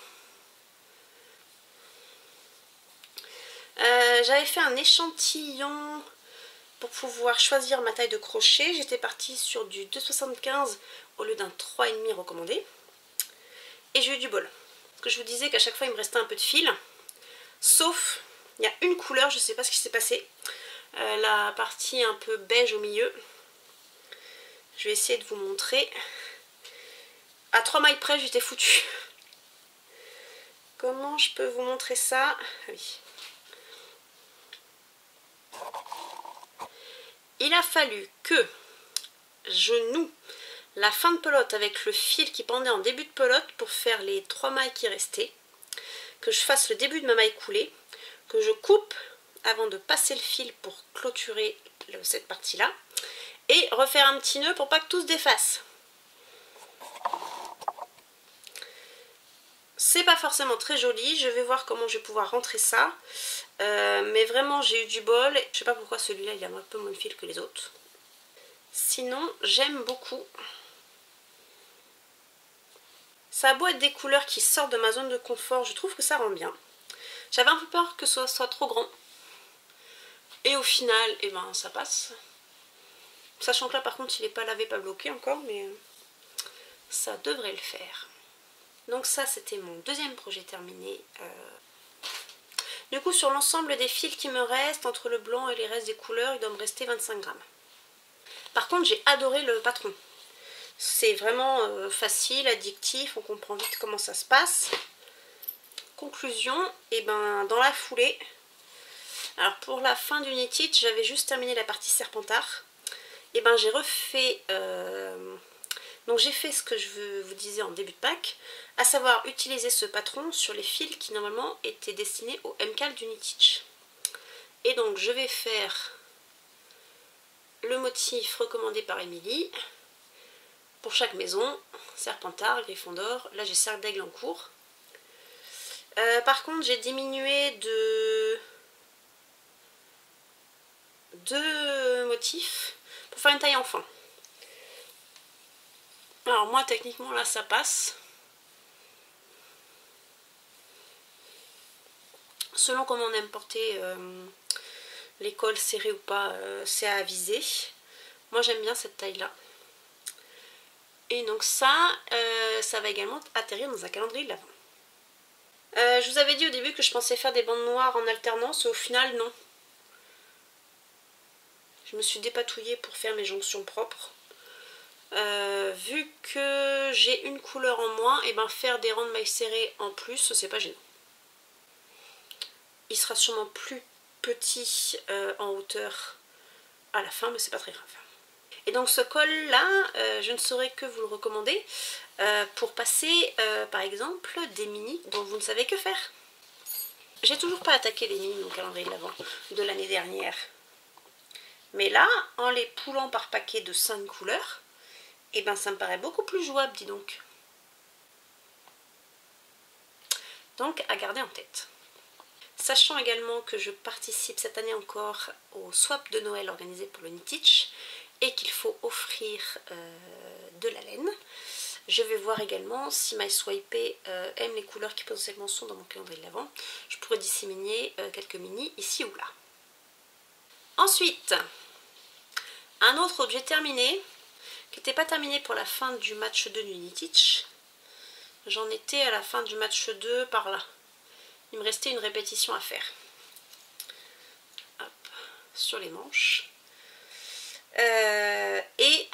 J'avais fait un échantillon pour pouvoir choisir ma taille de crochet. J'étais partie sur du 2,75 au lieu d'un 3,5 recommandé. Et j'ai eu du bol. Parce que je vous disais qu'à chaque fois il me restait un peu de fil. Sauf, il y a une couleur, je ne sais pas ce qui s'est passé. La partie un peu beige au milieu. Je vais essayer de vous montrer. À 3 mailles près, j'étais foutue. Comment je peux vous montrer ça? Oui. Il a fallu que je noue la fin de pelote avec le fil qui pendait en début de pelote pour faire les 3 mailles qui restaient, que je fasse le début de ma maille coulée, que je coupe avant de passer le fil pour clôturer cette partie-là, et refaire un petit nœud pour pas que tout se défasse. C'est pas forcément très joli, je vais voir comment je vais pouvoir rentrer ça. Mais vraiment j'ai eu du bol, je sais pas pourquoi celui-là il a un peu moins de fil que les autres. Sinon j'aime beaucoup. Ça a beau être des couleurs qui sortent de ma zone de confort, je trouve que ça rend bien. J'avais un peu peur que ce soit trop grand. Et au final, eh ben, ça passe. Sachant que là par contre il n'est pas lavé, pas bloqué encore, mais ça devrait le faire. Donc ça c'était mon deuxième projet terminé. Du coup sur l'ensemble des fils qui me restent, entre le blanc et les restes des couleurs, il doit me rester 25 grammes. Par contre j'ai adoré le patron. C'est vraiment facile, addictif, on comprend vite comment ça se passe. Conclusion, et ben dans la foulée, alors pour la fin du Knit-Itch, j'avais juste terminé la partie serpentard. Et ben j'ai refait, donc j'ai fait ce que je vous disais en début de pack, à savoir utiliser ce patron sur les fils qui normalement étaient destinés au MCAL du Knit-Itch. Et donc je vais faire le motif recommandé par Émilie pour chaque maison, serpentard, griffon d'or, là j'ai cercle d'aigle en cours. Par contre j'ai diminué de 2 motifs pour faire une taille enfant. Alors moi techniquement là ça passe. Selon comment on aime porter les cols serrés ou pas, c'est à aviser. Moi j'aime bien cette taille là. Et donc ça va également atterrir dans un calendrier de l'Avent. Je vous avais dit au début que je pensais faire des bandes noires en alternance, au final non. Je me suis dépatouillée pour faire mes jonctions propres. Vu que j'ai une couleur en moins, et ben faire des rangs de mailles serrées en plus, c'est pas gênant. Il sera sûrement plus petit en hauteur à la fin, mais c'est pas très grave. Et donc ce col là, je ne saurais que vous le recommander pour passer par exemple des mini dont vous ne savez que faire. J'ai toujours pas attaqué les mini au calendrier de l'Avent de l'année dernière. Mais là, en les poulant par paquet de 5 couleurs, et ben ça me paraît beaucoup plus jouable, dis donc. Donc à garder en tête. Sachant également que je participe cette année encore au swap de Noël organisé pour le Knitich et qu'il faut offrir de la laine, je vais voir également si MySwipe aime les couleurs qui potentiellement sont dans mon calendrier de l'Avent. Je pourrais disséminer quelques mini ici ou là. Ensuite, un autre objet terminé, qui n'était pas terminé pour la fin du match 2 du Knitich. J'en étais à la fin du match 2 par là. Il me restait une répétition à faire. Hop, sur les manches. Et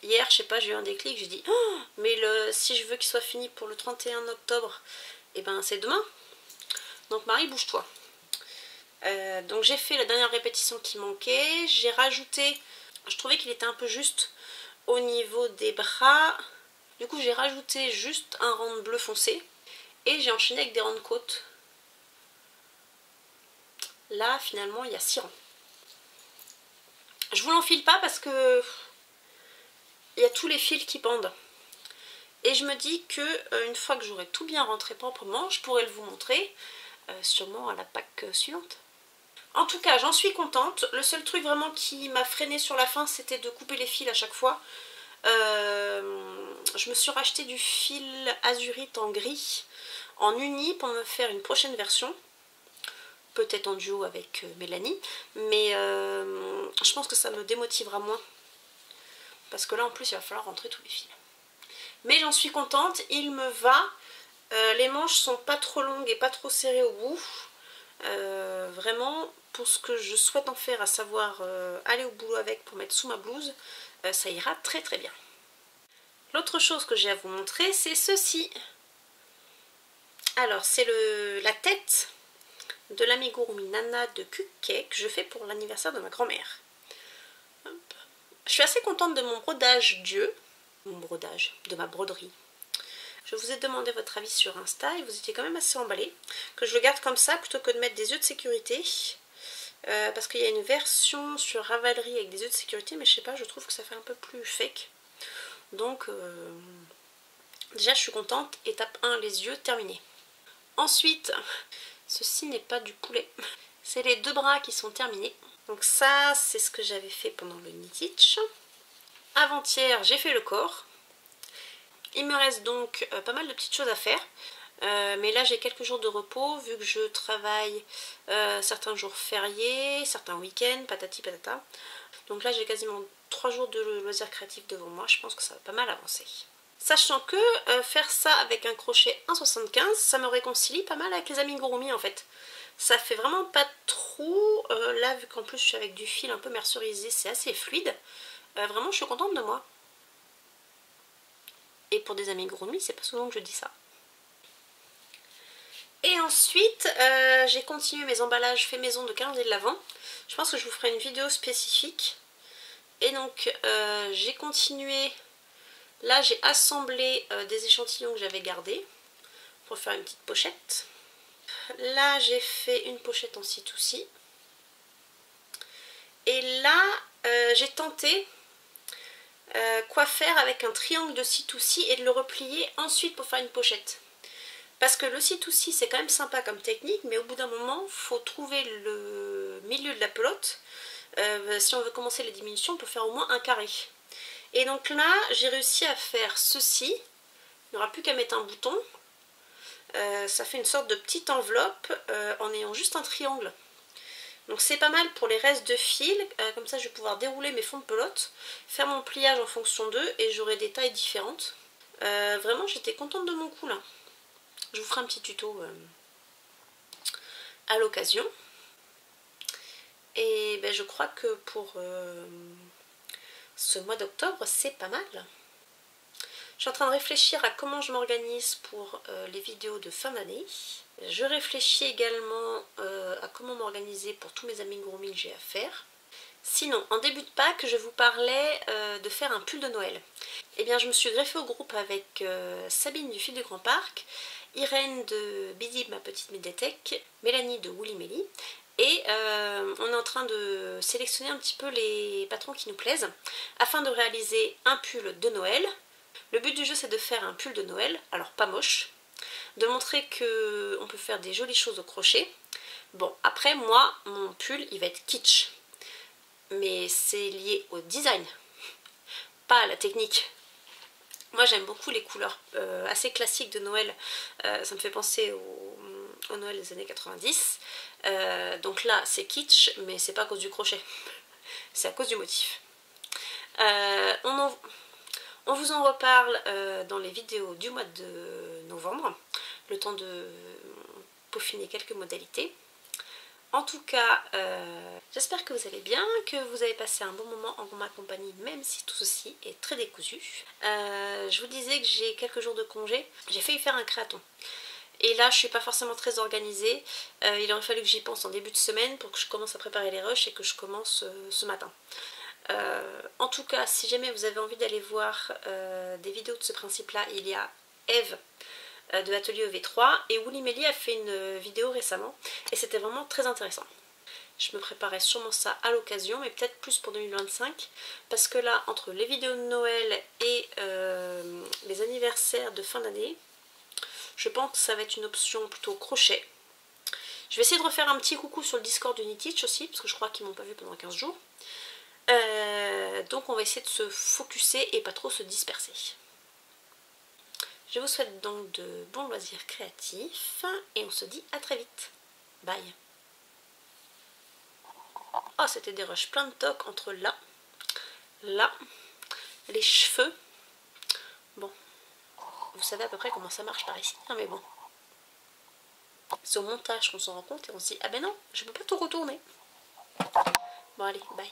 hier, je sais pas, j'ai eu un déclic, j'ai dit oh, mais si je veux qu'il soit fini pour le 31 octobre, et ben c'est demain. Donc Marie, bouge-toi. Donc j'ai fait la dernière répétition qui manquait. J'ai rajouté, je trouvais qu'il était un peu juste au niveau des bras. Du coup j'ai rajouté juste un rang de bleu foncé. Et j'ai enchaîné avec des rangs de côte. Là, finalement, il y a 6 rangs. Je vous l'enfile pas parce que il y a tous les fils qui pendent. Et je me dis que une fois que j'aurai tout bien rentré proprement, je pourrai vous montrer sûrement à la Pâques suivante. En tout cas, j'en suis contente. Le seul truc vraiment qui m'a freinée sur la fin, c'était de couper les fils à chaque fois. Je me suis racheté du fil azurite en gris, en uni pour me faire une prochaine version. Peut-être en duo avec Mélanie. Mais je pense que ça me démotivera moins. Parce que là, en plus, il va falloir rentrer tous les fils. Mais j'en suis contente. Il me va. Les manches sont pas trop longues et pas trop serrées au bout. Vraiment, pour ce que je souhaite en faire, à savoir aller au boulot avec pour mettre sous ma blouse, ça ira très très bien. L'autre chose que j'ai à vous montrer, c'est ceci. Alors, c'est la tête de l'amigurumi Nana de Kuke que je fais pour l'anniversaire de ma grand-mère. Je suis assez contente de mon brodage Dieu, de ma broderie. Je vous ai demandé votre avis sur Insta et vous étiez quand même assez emballé que je le garde comme ça plutôt que de mettre des œufs de sécurité. Parce qu'il y a une version sur Ravelry avec des œufs de sécurité, mais je sais pas, je trouve que ça fait un peu plus fake. Donc, déjà je suis contente. Étape 1, les yeux, terminé. Ensuite, ceci n'est pas du poulet. C'est les 2 bras qui sont terminés. Donc ça, c'est ce que j'avais fait pendant le Knitich. Avant-hier, j'ai fait le corps. Il me reste donc pas mal de petites choses à faire. Mais là, j'ai quelques jours de repos, vu que je travaille certains jours fériés, certains week-ends, patati patata. Donc là, j'ai quasiment 3 jours de loisirs créatifs devant moi. Je pense que ça va pas mal avancer. Sachant que faire ça avec un crochet 1,75, ça me réconcilie pas mal avec les amigurumi en fait. Ça fait vraiment pas de trou. Là, vu qu'en plus je suis avec du fil un peu mercerisé, c'est assez fluide. Vraiment, je suis contente de moi. Et pour des amigurumi, c'est pas souvent que je dis ça. Et ensuite, j'ai continué mes emballages faits maison de calendrier de l'Avent. Je pense que je vous ferai une vidéo spécifique. Et donc, j'ai continué. Là, j'ai assemblé des échantillons que j'avais gardés pour faire une petite pochette. Là, j'ai fait une pochette en C2C. Et là, j'ai tenté quoi faire avec un triangle de C2C et de le replier ensuite pour faire une pochette. Parce que le C2C, c'est quand même sympa comme technique, mais au bout d'un moment, il faut trouver le milieu de la pelote. Si on veut commencer les diminutions, on peut faire au moins un carré. Et donc là, j'ai réussi à faire ceci. Il n'y aura plus qu'à mettre un bouton. Ça fait une sorte de petite enveloppe en ayant juste un triangle. Donc c'est pas mal pour les restes de fil, comme ça je vais pouvoir dérouler mes fonds de pelote, faire mon pliage en fonction d'eux et j'aurai des tailles différentes. Vraiment j'étais contente de mon coup là. Je vous ferai un petit tuto à l'occasion. Et ben, je crois que pour ce mois d'octobre c'est pas mal. Je suis en train de réfléchir à comment je m'organise pour les vidéos de fin d'année. Je réfléchis également à comment m'organiser pour tous mes amigurumis que j'ai à faire. Sinon, en début de Pâques, je vous parlais de faire un pull de Noël. Eh bien, je me suis greffée au groupe avec Sabine du Fil du Grand Parc, Irène de Bidi, ma petite médiathèque, Mélanie de Woolly Melly. Et on est en train de sélectionner un petit peu les patrons qui nous plaisent afin de réaliser un pull de Noël. Le but du jeu c'est de faire un pull de Noël, alors pas moche, de montrer qu'on peut faire des jolies choses au crochet. Bon, après moi, mon pull il va être kitsch, mais c'est lié au design, pas à la technique. Moi j'aime beaucoup les couleurs assez classiques de Noël, ça me fait penser au Noël des années 90. Donc là c'est kitsch, mais c'est pas à cause du crochet, c'est à cause du motif. On vous en reparle dans les vidéos du mois de novembre, le temps de peaufiner quelques modalités. En tout cas, j'espère que vous allez bien, que vous avez passé un bon moment en ma compagnie, même si tout ceci est très décousu. Je vous disais que j'ai quelques jours de congé, j'ai failli faire un créaton. Et là, je suis pas forcément très organisée. Il aurait fallu que j'y pense en début de semaine pour que je commence à préparer les rushs et que je commence ce matin. En tout cas, si jamais vous avez envie d'aller voir des vidéos de ce principe-là, il y a Eve de l'atelier EV3 et Woolly Melly a fait une vidéo récemment et c'était vraiment très intéressant. Je me préparais sûrement ça à l'occasion, mais peut-être plus pour 2025 parce que là, entre les vidéos de Noël et les anniversaires de fin d'année, je pense que ça va être une option plutôt crochet. Je vais essayer de refaire un petit coucou sur le Discord d'Unitich aussi, parce que je crois qu'ils m'ont pas vu pendant 15 jours. Donc on va essayer de se focuser et pas trop se disperser. Je vous souhaite donc de bons loisirs créatifs et on se dit à très vite. Bye. Oh, c'était des rushs plein de tocs entre là, les cheveux. Bon, vous savez à peu près comment ça marche par ici, hein, mais bon. C'est au montage qu'on s'en rend compte et on se dit, ah ben non, je peux pas tout retourner. Bon allez, bye.